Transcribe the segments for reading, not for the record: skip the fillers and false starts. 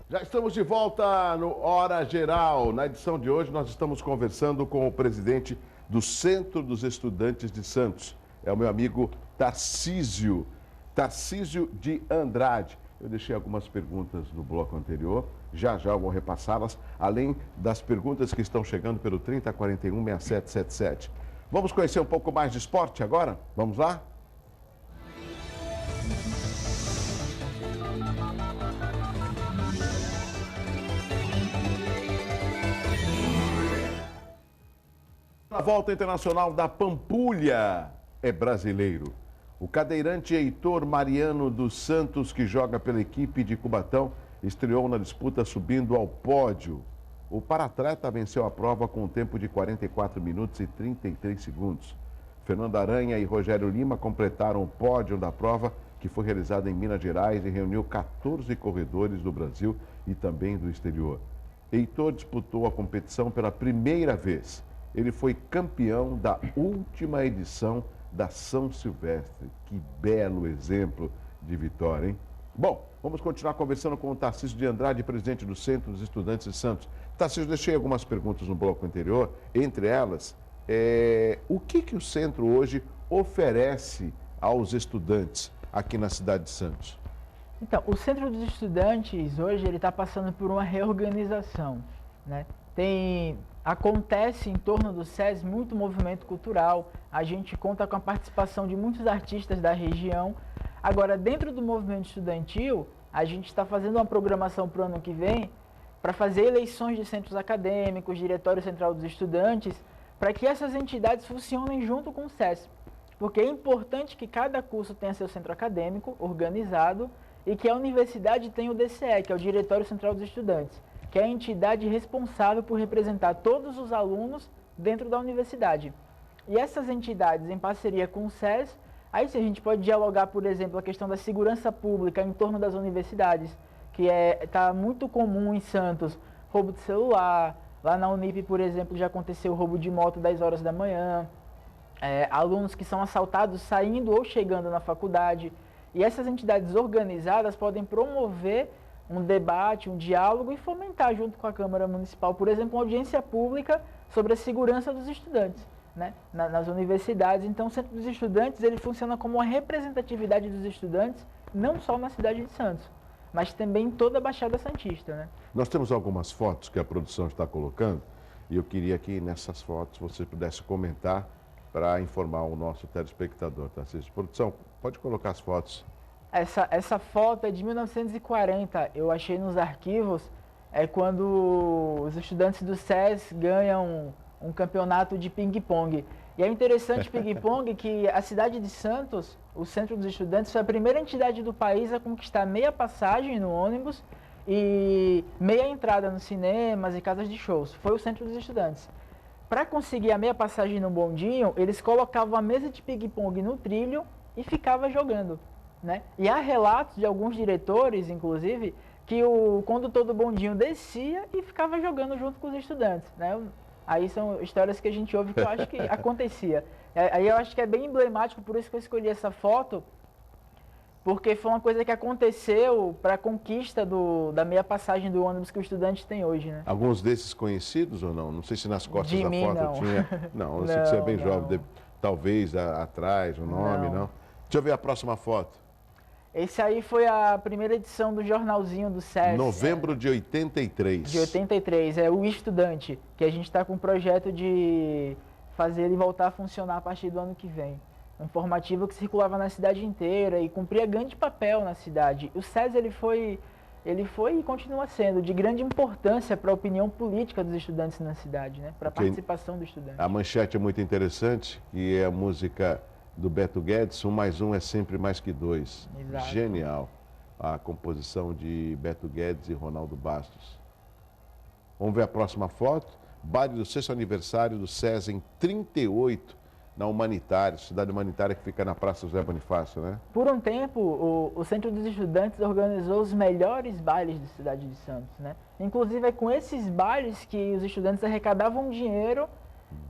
Já estamos de volta no Hora Geral. Na edição de hoje, nós estamos conversando com o presidente do Centro dos Estudantes de Santos. É o meu amigo Tarcísio de Andrade. Eu deixei algumas perguntas no bloco anterior, já eu vou repassá-las, além das perguntas que estão chegando pelo 3041-6777. Vamos conhecer um pouco mais de esporte agora? Vamos lá? A volta internacional da Pampulha é brasileiro. O cadeirante Heitor Mariano dos Santos, que joga pela equipe de Cubatão, estreou na disputa subindo ao pódio. O paratleta venceu a prova com um tempo de 44 minutos e 33 segundos. Fernando Aranha e Rogério Lima completaram o pódio da prova, que foi realizada em Minas Gerais e reuniu 14 corredores do Brasil e também do exterior. Heitor disputou a competição pela primeira vez. Ele foi campeão da última edição da São Silvestre. Que belo exemplo de vitória, hein? Bom, vamos continuar conversando com o Tarcísio de Andrade, presidente do Centro dos Estudantes de Santos. Tarcísio, deixei algumas perguntas no bloco anterior, entre elas, o que o Centro hoje oferece aos estudantes aqui na cidade de Santos? Então, o Centro dos Estudantes hoje ele está passando por uma reorganização, né? Acontece em torno do SES muito movimento cultural, a gente conta com a participação de muitos artistas da região. Agora, dentro do movimento estudantil, a gente está fazendo uma programação para o ano que vem para fazer eleições de centros acadêmicos, Diretório Central dos Estudantes, para que essas entidades funcionem junto com o SES. Porque é importante que cada curso tenha seu centro acadêmico organizado e que a universidade tenha o DCE, que é o Diretório Central dos Estudantes, que é a entidade responsável por representar todos os alunos dentro da universidade. E essas entidades, em parceria com o SES, aí sim a gente pode dialogar, por exemplo, a questão da segurança pública em torno das universidades, que está muito comum em Santos, roubo de celular. Lá na Unip, por exemplo, já aconteceu roubo de moto 10 horas da manhã, alunos que são assaltados saindo ou chegando na faculdade. E essas entidades organizadas podem promover um debate, um diálogo e fomentar junto com a Câmara Municipal, por exemplo, uma audiência pública sobre a segurança dos estudantes, né, nas universidades. Então, o Centro dos Estudantes ele funciona como uma representatividade dos estudantes, não só na cidade de Santos, mas também em toda a Baixada Santista, né? Nós temos algumas fotos que a produção está colocando e eu queria que nessas fotos você pudesse comentar para informar o nosso telespectador, tá? Produção, pode colocar as fotos. Essa foto é de 1940, eu achei nos arquivos, é quando os estudantes do SES ganham um campeonato de ping-pong. E é interessante ping-pong que a cidade de Santos, o Centro dos Estudantes, foi a primeira entidade do país a conquistar meia passagem no ônibus e meia entrada nos cinemas e casas de shows. Foi o Centro dos Estudantes. Para conseguir a meia passagem no bondinho, eles colocavam a mesa de ping-pong no trilho e ficavam jogando, né? E há relatos de alguns diretores, inclusive, que o condutor do bondinho descia e ficava jogando junto com os estudantes, né? Aí são histórias que a gente ouve que eu acho que acontecia. Aí eu acho que é bem emblemático, por isso que eu escolhi essa foto, porque foi uma coisa que aconteceu para a conquista da meia passagem do ônibus que o estudante tem hoje, né? Alguns desses conhecidos ou não? Não sei se nas costas De da mim, foto não. tinha... Não, eu sei que você é bem jovem, talvez atrás, o nome, não. Deixa eu ver a próxima foto. Esse aí foi a primeira edição do jornalzinho do SES. Novembro de 83. De 83, é o Estudante, que a gente está com um projeto de fazer ele voltar a funcionar a partir do ano que vem. Um informativo que circulava na cidade inteira e cumpria grande papel na cidade. O SES ele foi e continua sendo de grande importância para a opinião política dos estudantes na cidade, né? Para a participação do estudante. A manchete é muito interessante, que é a música do Beto Guedes, 1 mais 1 é sempre mais que 2. Exato. Genial. A composição de Beto Guedes e Ronaldo Bastos. Vamos ver a próxima foto. Baile do 6º aniversário do SES em 38, na Humanitária, cidade humanitária que fica na Praça José Bonifácio, né? Por um tempo, o Centro dos Estudantes organizou os melhores bailes da cidade de Santos, né? Inclusive, é com esses bailes que os estudantes arrecadavam dinheiro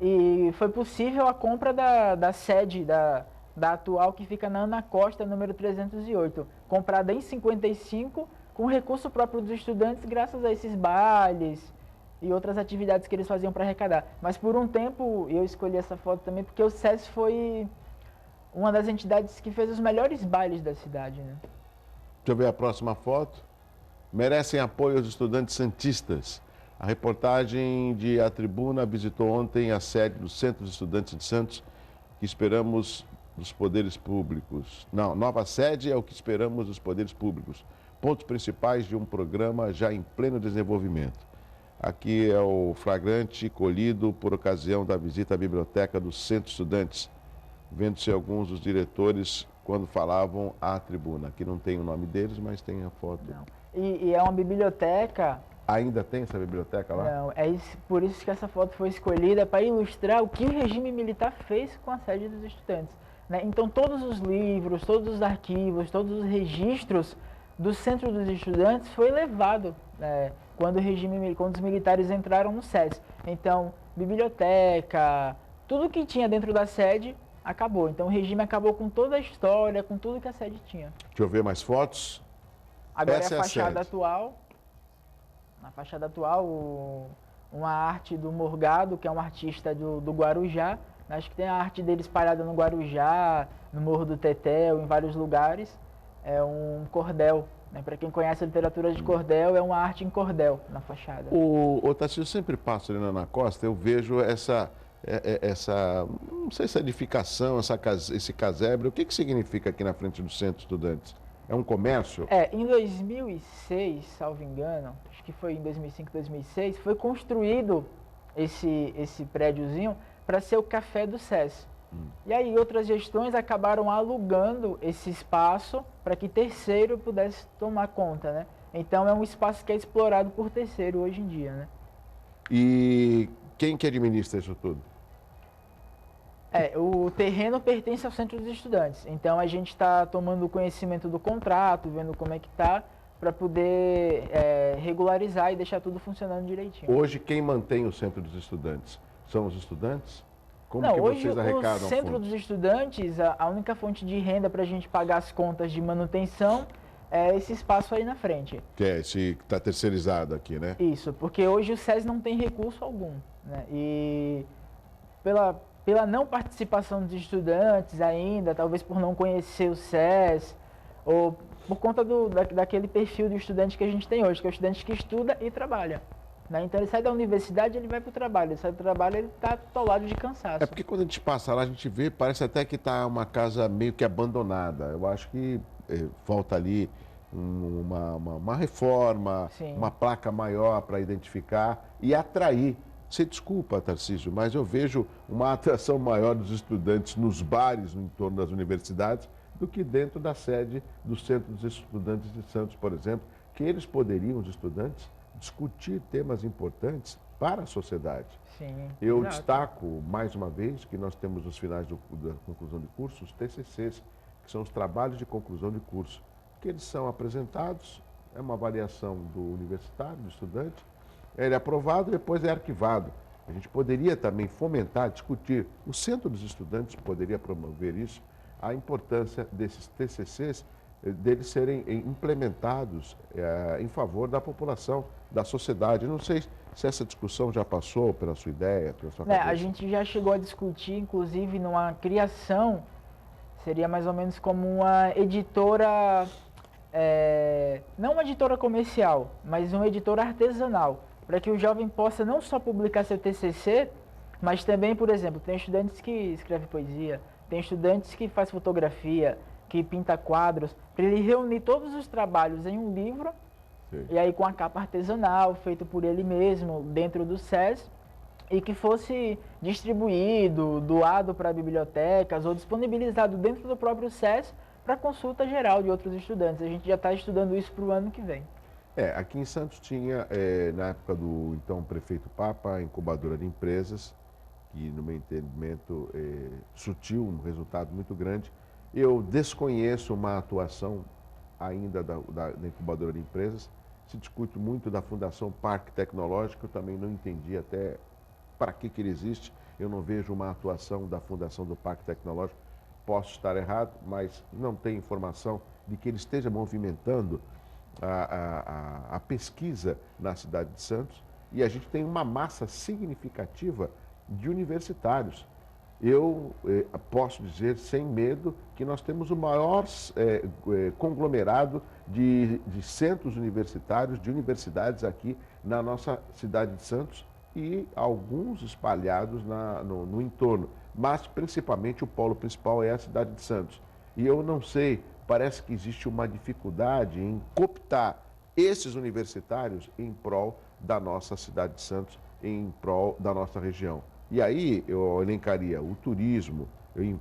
e foi possível a compra da sede da atual, que fica na Ana Costa, número 308, comprada em 55, com recurso próprio dos estudantes, graças a esses bailes e outras atividades que eles faziam para arrecadar. Mas por um tempo eu escolhi essa foto também porque o SES foi uma das entidades que fez os melhores bailes da cidade, né? Deixa eu ver a próxima foto. Merecem apoio os estudantes santistas. A reportagem de A Tribuna visitou ontem a sede do Centro de Estudantes de Santos, que esperamos dos poderes públicos. Não, nova sede é o que esperamos dos poderes públicos. Pontos principais de um programa já em pleno desenvolvimento. Aqui é o flagrante colhido por ocasião da visita à biblioteca do Centro de Estudantes, vendo-se alguns dos diretores quando falavam à tribuna. Aqui não tem o nome deles, mas tem a foto. Não. E é uma biblioteca... Ainda tem essa biblioteca lá? Não, por isso que essa foto foi escolhida, para ilustrar o que o regime militar fez com a sede dos estudantes, né? Então todos os livros, todos os arquivos, todos os registros do Centro dos Estudantes foi levado, né, quando os militares entraram no SES. Então, biblioteca, tudo que tinha dentro da sede acabou. Então o regime acabou com toda a história, com tudo que a sede tinha. Deixa eu ver mais fotos. Agora Essa é é a a fachada sede. atual. Na fachada atual, uma arte do Morgado, que é um artista do Guarujá. Acho que tem a arte dele espalhada no Guarujá, no Morro do Tetel, em vários lugares. É um cordel, né? Para quem conhece a literatura de cordel, é uma arte em cordel na fachada. O Tarcísio, eu sempre passo ali na costa, eu vejo essa, não sei se é edificação, esse casebre. O que significa aqui na frente do Centro de Estudantes? É um comércio? Em 2006, salvo engano, acho que foi em 2005, 2006, foi construído esse prédiozinho para ser o café do SES. E aí outras gestões acabaram alugando esse espaço para que terceiro pudesse tomar conta, né? Então é um espaço que é explorado por terceiro hoje em dia, né? E quem que administra isso tudo? O terreno pertence ao Centro dos Estudantes, então a gente está tomando conhecimento do contrato, vendo como é que está, para poder regularizar e deixar tudo funcionando direitinho. Hoje, quem mantém o Centro dos Estudantes? São os estudantes? Como Não, que hoje vocês arrecadam o Centro fundos? dos Estudantes, a única fonte de renda para a gente pagar as contas de manutenção é esse espaço aí na frente. Que é esse que está terceirizado aqui, né? Isso, porque hoje o SES não tem recurso algum, né? E pela não participação dos estudantes ainda, talvez por não conhecer o SES, ou por conta daquele perfil de estudante que a gente tem hoje, que é o estudante que estuda e trabalha, né? Então ele sai da universidade, ele vai para o trabalho, ele sai do trabalho, ele está atolado de cansaço. É porque quando a gente passa lá, a gente vê, parece até que está uma casa meio que abandonada. Eu acho que falta ali uma reforma, Sim. uma placa maior para identificar e atrair. Você desculpa, Tarcísio, mas eu vejo uma atração maior dos estudantes nos bares no entorno das universidades do que dentro da sede do Centro dos Estudantes de Santos, por exemplo, que eles poderiam, os estudantes, discutir temas importantes para a sociedade. Sim, Eu exato. destaco, mais uma vez, que nós temos nos finais da conclusão de curso, os TCCs, que são os trabalhos de conclusão de curso, que eles são apresentados, é uma avaliação do universitário, do estudante, ele é aprovado e depois é arquivado. A gente poderia também fomentar, discutir, o Centro dos Estudantes poderia promover isso, a importância desses TCCs, deles serem implementados em favor da população, da sociedade. Eu não sei se essa discussão já passou pela sua ideia, pela sua cabeça. A gente já chegou a discutir, inclusive, numa criação, seria mais ou menos como uma editora, não uma editora comercial, mas uma editora artesanal, para que o jovem possa não só publicar seu TCC, mas também, por exemplo, tem estudantes que escrevem poesia, tem estudantes que fazem fotografia, que pinta quadros, para ele reunir todos os trabalhos em um livro. Sim. E aí com a capa artesanal, feito por ele mesmo, dentro do SES, e que fosse distribuído, doado para bibliotecas ou disponibilizado dentro do próprio SES para consulta geral de outros estudantes. A gente já está estudando isso para o ano que vem. Aqui em Santos tinha, na época do então prefeito Papa, a incubadora de empresas, que no meu entendimento surtiu um resultado muito grande. Eu desconheço uma atuação ainda da incubadora de empresas. Se discute muito da Fundação Parque Tecnológico, eu também não entendi até para que ele existe. Eu não vejo uma atuação da Fundação do Parque Tecnológico. Posso estar errado, mas não tenho informação de que ele esteja movimentando a pesquisa na cidade de Santos e a gente tem uma massa significativa de universitários. Eu posso dizer sem medo que nós temos o maior conglomerado de centros universitários, de universidades aqui na nossa cidade de Santos e alguns espalhados no entorno, mas principalmente o polo principal é a cidade de Santos. E eu não sei, parece que existe uma dificuldade em cooptar esses universitários em prol da nossa cidade de Santos, em prol da nossa região. E aí eu elencaria o turismo, eu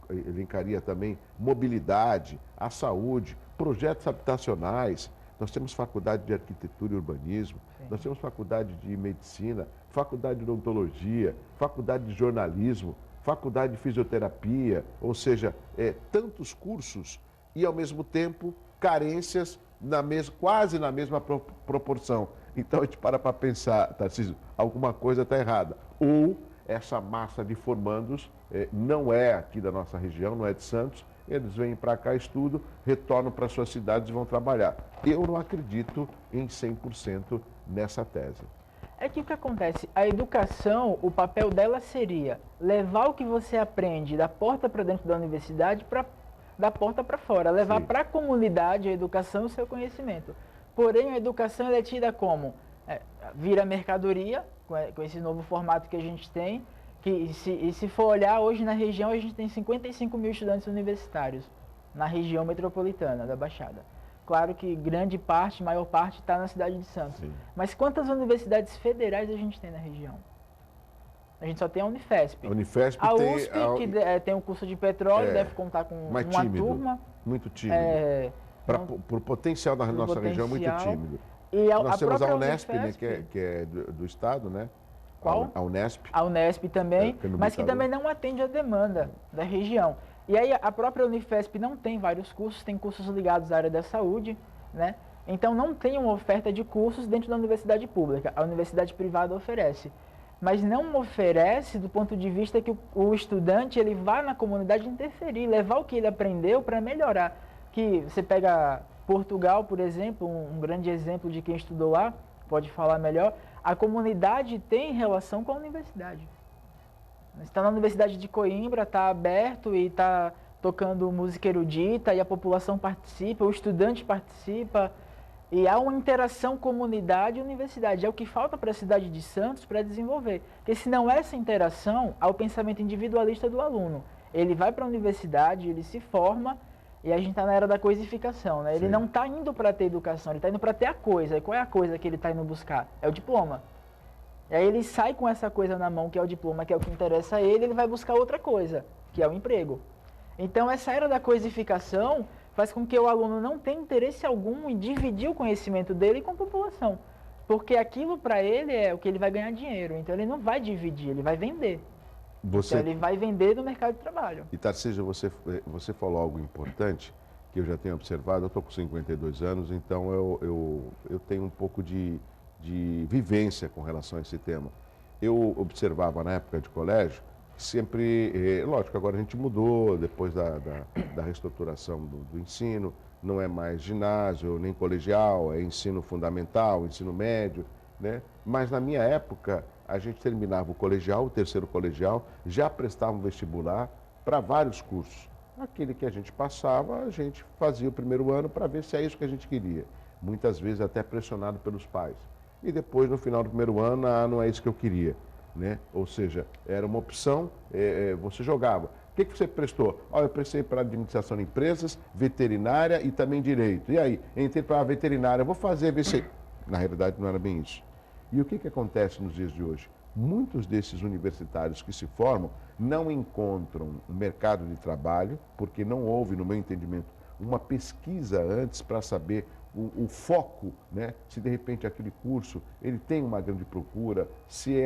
elencaria também mobilidade, a saúde, projetos habitacionais. Nós temos faculdade de arquitetura e urbanismo, sim. Nós temos faculdade de medicina, faculdade de odontologia, faculdade de jornalismo, faculdade de fisioterapia, ou seja, tantos cursos e ao mesmo tempo carências quase na mesma proporção. Então a gente para pensar, Tarcísio, alguma coisa está errada. Ou essa massa de formandos não é aqui da nossa região, não é de Santos, eles vêm para cá, estudam, retornam para suas cidades e vão trabalhar. Eu não acredito em 100% nessa tese. É que o que acontece? A educação, o papel dela seria levar o que você aprende da porta para dentro da universidade da porta para fora, levar para a comunidade a educação e o seu conhecimento. Porém, a educação ela é tida como vira mercadoria, com esse novo formato que a gente tem, que se for olhar, hoje na região a gente tem 55 mil estudantes universitários, na região metropolitana da Baixada. Claro que grande parte, maior parte está na cidade de Santos. Sim. Mas quantas universidades federais a gente tem na região? A gente só tem a Unifesp. A Unifesp a USP, que tem um curso de petróleo, deve contar com uma turma. Muito tímido. Por potencial da nossa região, muito tímido. E nós temos a Unesp, né, que é do Estado, né? Qual? A Unesp. A Unesp também, mas que também não atende a demanda da região. E aí a própria Unifesp não tem vários cursos, tem cursos ligados à área da saúde, né? Então não tem uma oferta de cursos dentro da universidade pública. A universidade privada oferece. Mas não oferece do ponto de vista que o estudante ele vá na comunidade interferir, levar o que ele aprendeu para melhorar. Que você pega Portugal, por exemplo, um grande exemplo de quem estudou lá, pode falar melhor, a comunidade tem relação com a universidade. Você está na Universidade de Coimbra, está aberto e está tocando música erudita e a população participa, o estudante participa e há uma interação comunidade e universidade. É o que falta para a cidade de Santos para desenvolver. Porque se não é essa interação, há o pensamento individualista do aluno. Ele vai para a universidade, ele se forma e a gente está na era da coisificação, né? Ele não está indo para ter educação, ele está indo para ter a coisa. E qual é a coisa que ele está indo buscar? É o diploma. E aí ele sai com essa coisa na mão, que é o diploma, que é o que interessa a ele, ele vai buscar outra coisa, que é o emprego. Então essa era da coisificação faz com que o aluno não tenha interesse algum em dividir o conhecimento dele com a população. Porque aquilo para ele é o que ele vai ganhar dinheiro. Então ele não vai dividir, ele vai vender. Então ele vai vender no mercado de trabalho. E Tarcísio, você falou algo importante, que eu já tenho observado, eu estou com 52 anos, então eu tenho um pouco de vivência com relação a esse tema. Eu observava na época de colégio, sempre, lógico, agora a gente mudou, depois da reestruturação do ensino, não é mais ginásio, nem colegial, é ensino fundamental, ensino médio, né? Mas na minha época, a gente terminava o colegial, o terceiro colegial, já prestava um vestibular para vários cursos. Aquele que a gente passava, a gente fazia o primeiro ano para ver se é isso que a gente queria. Muitas vezes até pressionado pelos pais. E depois, no final do primeiro ano, não é isso que eu queria, né? Ou seja, era uma opção, você jogava. O que você prestou? Eu prestei para administração de empresas, veterinária e também direito. E aí, entrei para a veterinária, vou fazer, ver se... Na realidade, não era bem isso. E o que acontece nos dias de hoje? Muitos desses universitários que se formam não encontram um mercado de trabalho, porque não houve, no meu entendimento, uma pesquisa antes para saber o foco, né? Se de repente aquele curso ele tem uma grande procura, se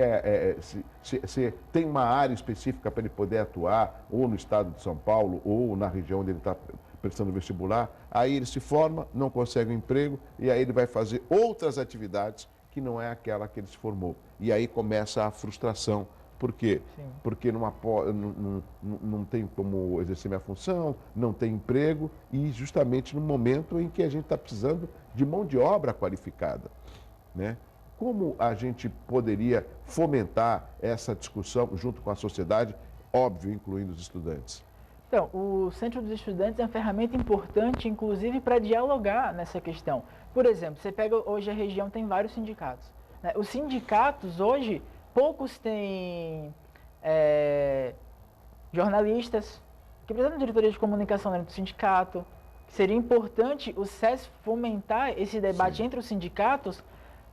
tem uma área específica para ele poder atuar, ou no estado de São Paulo, ou na região onde ele está prestando vestibular, aí ele se forma, não consegue um emprego, e aí ele vai fazer outras atividades que não é aquela que ele se formou. E aí começa a frustração, Por quê? Sim. Porque não tem como exercer minha função, não tem emprego e justamente no momento em que a gente está precisando de mão de obra qualificada, né? Como a gente poderia fomentar essa discussão junto com a sociedade, óbvio, incluindo os estudantes? Então, o Centro dos Estudantes é uma ferramenta importante, inclusive, para dialogar nessa questão. Por exemplo, você pega hoje a região tem vários sindicatos, né? Os sindicatos hoje, poucos têm jornalistas, que precisam de diretoria de comunicação dentro do sindicato. Seria importante o SES fomentar esse debate entre os sindicatos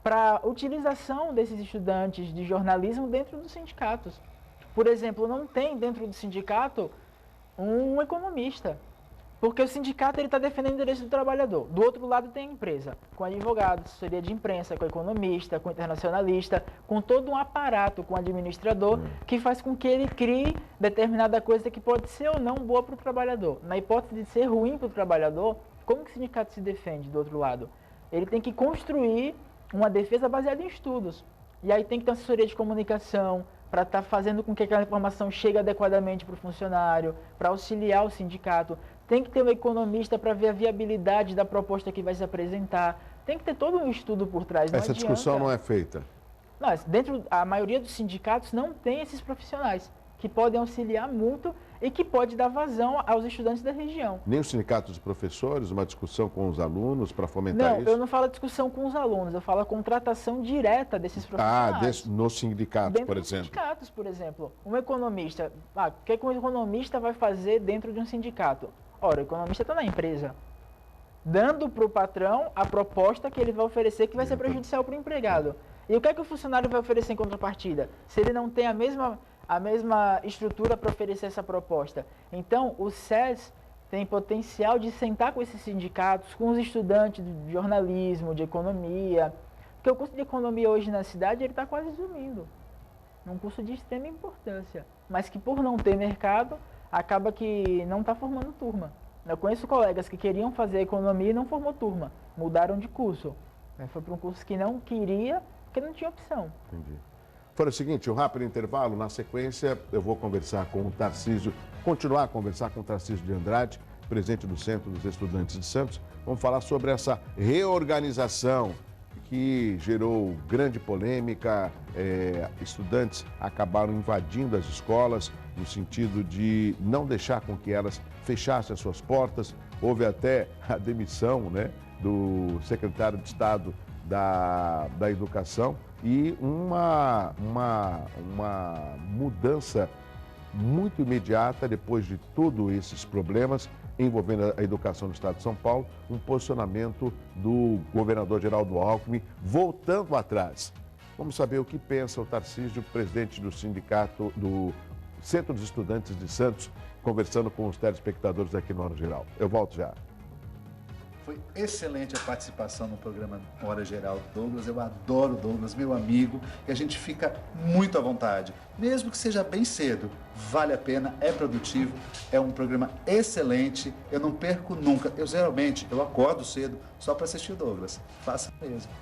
para a utilização desses estudantes de jornalismo dentro dos sindicatos. Por exemplo, não tem dentro do sindicato um economista, porque o sindicato está defendendo o interesse do trabalhador. Do outro lado tem a empresa, com advogado, assessoria de imprensa, com economista, com internacionalista, com todo um aparato, com administrador, que faz com que ele crie determinada coisa que pode ser ou não boa para o trabalhador. Na hipótese de ser ruim para o trabalhador, como que o sindicato se defende do outro lado? Ele tem que construir uma defesa baseada em estudos. E aí tem que ter uma assessoria de comunicação, para estar fazendo com que aquela informação chegue adequadamente para o funcionário, para auxiliar o sindicato. Tem que ter um economista para ver a viabilidade da proposta que vai se apresentar. Tem que ter todo um estudo por trás. Essa discussão não é feita? Não, a maioria dos sindicatos não tem esses profissionais que podem auxiliar muito e que pode dar vazão aos estudantes da região. Nem os sindicatos de professores, uma discussão com os alunos para fomentar isso? Não, eu não falo discussão com os alunos, eu falo a contratação direta desses profissionais. Nos sindicatos, dentro por dos exemplo. sindicatos, por exemplo. Um economista, o que um economista vai fazer dentro de um sindicato? Ora, o economista está na empresa, dando para o patrão a proposta que ele vai oferecer que vai ser prejudicial para o empregado. E o que é que o funcionário vai oferecer em contrapartida? Se ele não tem a mesma estrutura para oferecer essa proposta. Então, o SES tem potencial de sentar com esses sindicatos, com os estudantes de jornalismo, de economia, porque o curso de economia hoje na cidade está quase sumindo. É um curso de extrema importância, mas que por não ter mercado, acaba que não está formando turma. Eu conheço colegas que queriam fazer economia e não formou turma, mudaram de curso. Foi para um curso que não queria, porque não tinha opção. Entendi. Foi o seguinte, um rápido intervalo, na sequência eu vou conversar com o Tarcísio, continuar a conversar com o Tarcísio de Andrade, presidente do Centro dos Estudantes de Santos. Vamos falar sobre essa reorganização que gerou grande polêmica. Estudantes acabaram invadindo as escolas no sentido de não deixar com que elas fechassem as suas portas. Houve até a demissão, né, do secretário de Estado da Educação e uma mudança muito imediata depois de todos esses problemas envolvendo a educação do Estado de São Paulo, um posicionamento do governador Geraldo Alckmin voltando atrás. Vamos saber o que pensa o Tarcísio, presidente do sindicato do Centro dos Estudantes de Santos, conversando com os telespectadores aqui no Hora Geral. Eu volto já. Foi excelente a participação no programa Hora Geral do Douglas. Eu adoro o Douglas, meu amigo, e a gente fica muito à vontade. Mesmo que seja bem cedo, vale a pena, é produtivo, é um programa excelente, eu não perco nunca. Geralmente, eu acordo cedo só para assistir o Douglas. Faça mesmo.